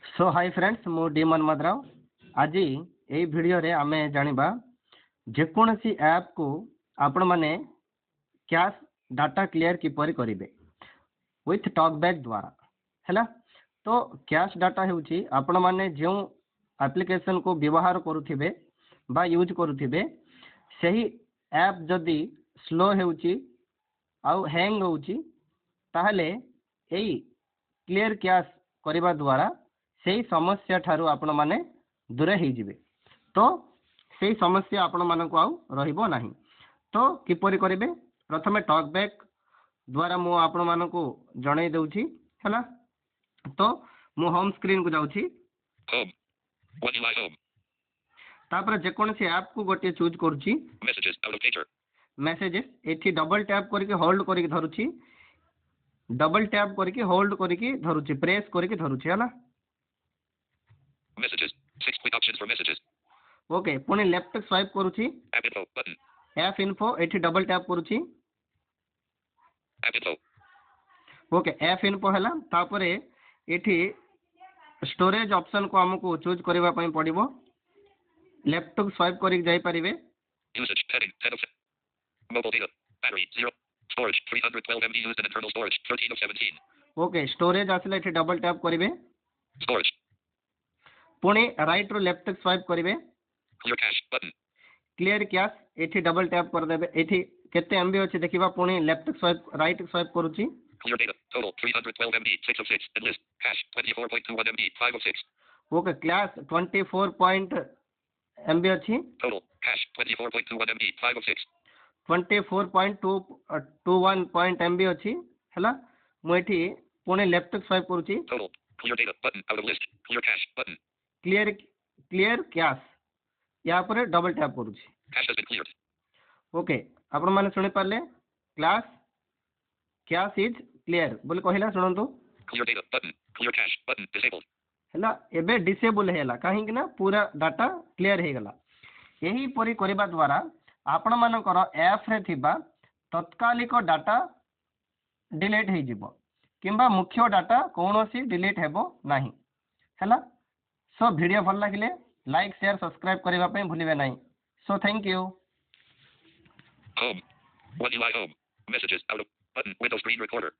सो hi friends मु D Manmohan Rao आज यही वीडियो रे आमे जानिबा जेकोसी ऐप को आपण माने कैश डाटा क्लियर किपरि करिवे विथ टॉकबैक द्वारा हैला। तो कैश डाटा हेउची आपण माने जो एप्लिकेशन को व्यवहार करुथिबे बा यूज करुथिबे सही ऐप जदी स्लो हेउची आउ हैंग होउची ताहले एई क्लियर कैश करिबा द्वारा से समस्या ठारू आपण माने दूर हो जिवे। तो से समस्या आपण मानक आउ रहिबो नाही। तो किपरि करिवे प्रथमे टॉकबैक द्वारा मु आपण मानक जणै दउची हैला। तो मु होम स्क्रीन को जाउची तापर जे कोनसी ऐप को गोटे चूज करूची मेसेजेस एठी डबल टैप करके होल्ड करके धरुची डबल टैप करके होल्ड करके धरुची प्रेस करके धरुची हैला। Messages. 6 quick options for messages. Okay पुणी लेफ्ट स्वाइप करूची App info button. F info एठी डबल टैप करूची App info. Okay F info हैला। तापरे एठी स्टोरेज ऑप्शन को हमको चूज करबा पई पड़िबो। लेफ्ट स्वाइप करी जाई परिबे। Usage heading 10 of mobile data battery 0 storage 312 MB used in internal storage 13 of 17. Okay storage आसले एठी डबल टैप करिवे Storage. पुणी राइट रो लेफ्ट स्वाइप करिवे Clear cache button. Clear cash एठी डबल टैप कर देबे। एठी केते एमबी अछि देखिबा पुणी लेफ्ट स्वाइप राइट स्वाइप करूची Clear data total 312 MB 6 of 6 and list cache 24.21 MB 5 of 6. Okay class 24 point MB अछि Total cache 24.21 MB 5 of 6. 24.21 point MB अछि हैला। मु एठी पुणी लेफ्ट स्वाइप करूची Total clear data button out of list clear cache button. Clear cash या पर double tap करूची Cache has been cleared. Okay आपण माने सुनि Parle class cash is clear बोले कहिला सुनंतु Clear data button clear cache button disabled. हैला एबे डिसेबल हैला काहे कि ना पूरा डाटा क्लियर हे गला। यही परि करबा द्वारा आपण मानकर ऐप रे थिबा तत्कालिक डाटा डिलीट हे जिवो किंबा मुख्य डाटा कोनोसी डिलीट हेबो नाही हैला। सो वीडियो भल लागिले लाइक शेयर सब्सक्राइब करबा पई भूलिबे नाही। So thank you. Home. One UI home. Messages out of button window screen recorder.